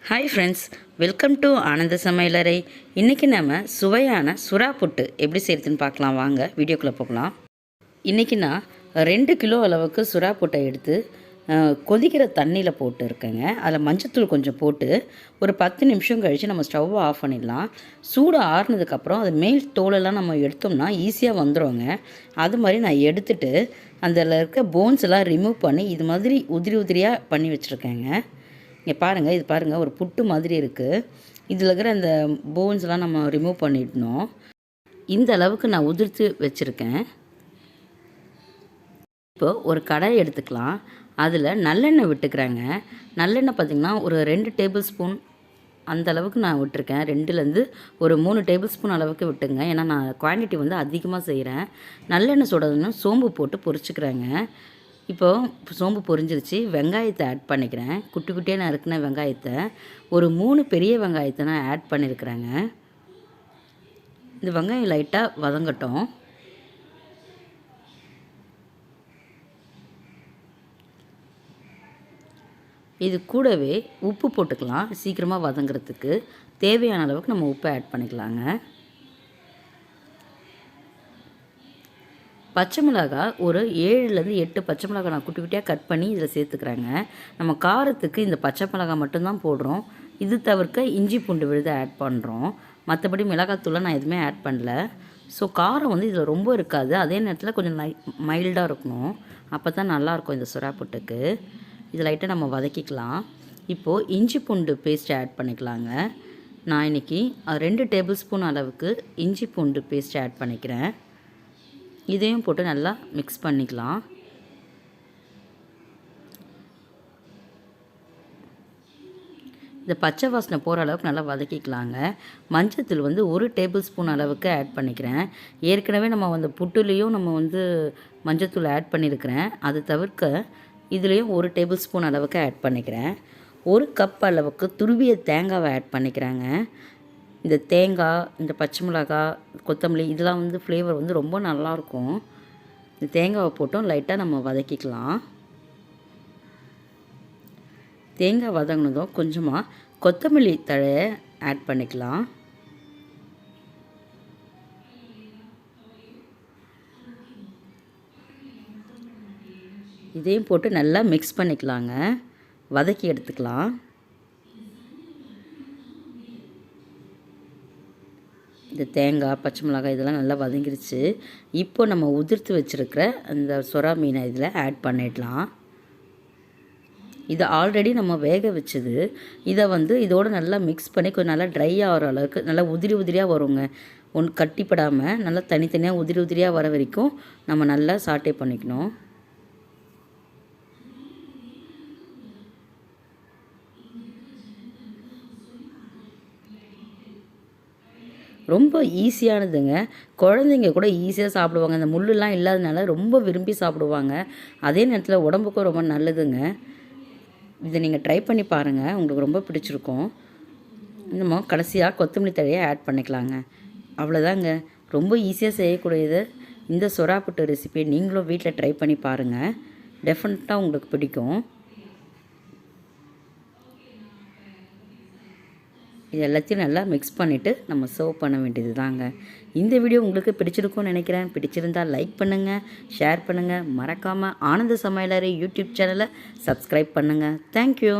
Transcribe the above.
Hi friends, welcome to ஆனந்த சமையலறை. இன்றைக்கி நம்ம சுவையான சுறா புட்டு எப்படி செய்கிறதுன்னு பார்க்கலாம். வாங்க வீடியோக்குள்ளே போகலாம். இன்றைக்கி நான் 2 கிலோ அளவுக்கு சுறா புட்டை எடுத்து கொதிக்கிற தண்ணியில் போட்டு இருக்கேங்க. அதில் மஞ்சத்தூள் கொஞ்சம் போட்டு ஒரு 10 நிமிஷம் கழித்து நம்ம ஸ்டவ்வை ஆஃப் பண்ணிடலாம். சூடு ஆறுனதுக்கப்புறம் அது மேல் தோலெல்லாம் நம்ம எடுத்தோம்னா ஈஸியாக வந்துடுங்க. அது மாதிரி நான் எடுத்துகிட்டு அதில் இருக்க போன்ஸ் எல்லாம் ரிமூவ் பண்ணி இது மாதிரி உதிரி உதிரியாக பண்ணி வச்சுருக்கேங்க. இங்கே பாருங்கள், இது பாருங்கள், ஒரு புட்டு மாதிரி இருக்குது. இதில் இருக்கிற அந்த போன்ஸ்லாம் நம்ம ரிமூவ் பண்ணிடணும். இந்த அளவுக்கு நான் உதிர்த்து வச்சுருக்கேன். இப்போது ஒரு கடாய் எடுத்துக்கலாம். அதில் நல்லெண்ணெய் விட்டுக்கிறேங்க. நல்லெண்ணெய் பார்த்திங்கன்னா ஒரு 2 டேபிள் ஸ்பூன் அந்த அளவுக்கு நான் விட்டுருக்கேன். 2லேருந்து ஒரு 3 டேபிள் ஸ்பூன் அளவுக்கு விட்டுங்க. ஏன்னா நான் குவான்டிட்டி வந்து அதிகமாக செய்கிறேன். நல்லெண்ணெய் சுடணும்னா சோம்பு போட்டு பொரிச்சுக்கிறேங்க. இப்போது சோம்பு பொரிஞ்சிருச்சு. வெங்காயத்தை ஆட் பண்ணிக்கிறேன். குட்டி குட்டியாக நான் இருக்குன வெங்காயத்தை ஒரு 3 பெரிய வெங்காயத்தை நான் ஆட் பண்ணியிருக்கிறேங்க. இந்த வெங்காயம் லைட்டாக வதங்கட்டும். இது கூடவே உப்பு போட்டுக்கலாம். சீக்கிரமாக வதங்கிறதுக்கு தேவையான அளவுக்கு நம்ம உப்பை ஆட் பண்ணிக்கலாங்க. பச்சை மிளகாய் ஒரு 7லேருந்து 8 பச்சை மிளகாய் நான் குட்டி குட்டியாக கட் பண்ணி இதில் சேர்த்துக்கிறேங்க. நம்ம காரத்துக்கு இந்த பச்சை மிளகாய் மட்டும்தான் போடுறோம். இது தவிர்க்க இஞ்சி பூண்டு விழுது ஆட் பண்ணுறோம். மற்றபடி மிளகாத்தூளை நான் எதுவுமே ஆட் பண்ணல. ஸோ காரம் வந்து இதில் ரொம்ப இருக்காது. அதே நேரத்தில் கொஞ்சம் மைல்டாக இருக்கணும். அப்போ தான் நல்லாயிருக்கும் இந்த சுறா புட்டுக்கு. இது லைட்டாக நம்ம வதக்கிக்கலாம். இப்போது இஞ்சி பூண்டு பேஸ்ட் ஆட் பண்ணிக்கலாங்க. நான் இன்றைக்கி 2 டேபிள் ஸ்பூன் அளவுக்கு இஞ்சி பூண்டு பேஸ்ட் ஆட் பண்ணிக்கிறேன். இதையும் போட்டு நல்லா மிக்ஸ் பண்ணிக்கலாம். இந்த பச்சை வாசனை போகிற அளவுக்கு நல்லா வதக்கிக்கலாங்க. மஞ்சத்தூள் வந்து 1 டேபிள் ஸ்பூன் அளவுக்கு ஆட் பண்ணிக்கிறேன். ஏற்கனவே நம்ம வந்து புட்டுலேயும் நம்ம வந்து மஞ்சத்தூள் ஆட் பண்ணியிருக்கிறேன். அது தவிர்க்க இதுலேயும் 1 டேபிள் ஸ்பூன் அளவுக்கு ஆட் பண்ணிக்கிறேன். 1 கப் அளவுக்கு துருவிய தேங்காவை ஆட் பண்ணிக்கிறாங்க. இந்த தேங்காய், இந்த பச்சை மிளகாய், கொத்தமல்லி இதெல்லாம் வந்து ஃப்ளேவர் வந்து ரொம்ப நல்லாயிருக்கும். இந்த தேங்காவை போட்டும் லைட்டாக நம்ம வதக்கிக்கலாம். தேங்காய் வதங்கினதும் கொஞ்சமாக கொத்தமல்லி தழையை ஆட் பண்ணிக்கலாம். இதையும் போட்டு நல்லா மிக்ஸ் பண்ணிக்கலாங்க. வதக்கி எடுத்துக்கலாம். இந்த தேங்காய், பச்சை மிளகாய் இதெல்லாம் நல்லா வதங்கிருச்சு. இப்போ நம்ம உதிர்த்து வச்சுருக்கிற அந்த சுறா மீனை இதில் ஆட் பண்ணிடலாம். இது ஆல்ரெடி நம்ம வேக வச்சது. இதை வந்து இதோடு நல்லா மிக்ஸ் பண்ணி கொஞ்சம் நல்லா ட்ரை ஆகிற அளவுக்கு நல்லா உதிரி உதிரியாக வருங்க. கட்டிப்படாமல் நல்லா தனித்தனியாக உதிரி உதிரியாக வர வரைக்கும் நம்ம நல்லா சாட்டே பண்ணிக்கணும். ரொம்ப ஈஸியானதுங்க. குழந்தைங்க கூட ஈஸியாக சாப்பிடுவாங்க. இந்த முள்ளெல்லாம் இல்லாதனால ரொம்ப விரும்பி சாப்பிடுவாங்க. அதே நேரத்தில் உடம்புக்கும் ரொம்ப நல்லதுங்க. இதை நீங்கள் ட்ரை பண்ணி பாருங்கள், உங்களுக்கு ரொம்ப பிடிச்சிருக்கும். நம்ம கடைசியாக கொத்தமல்லி தழையை ஆட் பண்ணிக்கலாங்க. அவ்வளோதாங்க. ரொம்ப ஈஸியாக செய்யக்கூடியது இந்த சுறா புட்டு ரெசிபியை நீங்களும் வீட்டில் ட்ரை பண்ணி பாருங்கள். டெஃபினட்டாக உங்களுக்கு பிடிக்கும். இது எல்லாத்தையும் நல்லா மிக்ஸ் பண்ணிவிட்டு நம்ம சர்வ் பண்ண வேண்டியது தாங்க. இந்த வீடியோ உங்களுக்கு பிடிச்சிருக்கும்னு நினைக்கிறேன். பிடிச்சிருந்தால் லைக் பண்ணுங்கள், ஷேர் பண்ணுங்கள். மறக்காமல் ஆனந்த சமையலறை யூடியூப் சேனலை சப்ஸ்கிரைப் பண்ணுங்கள். தேங்க்யூ.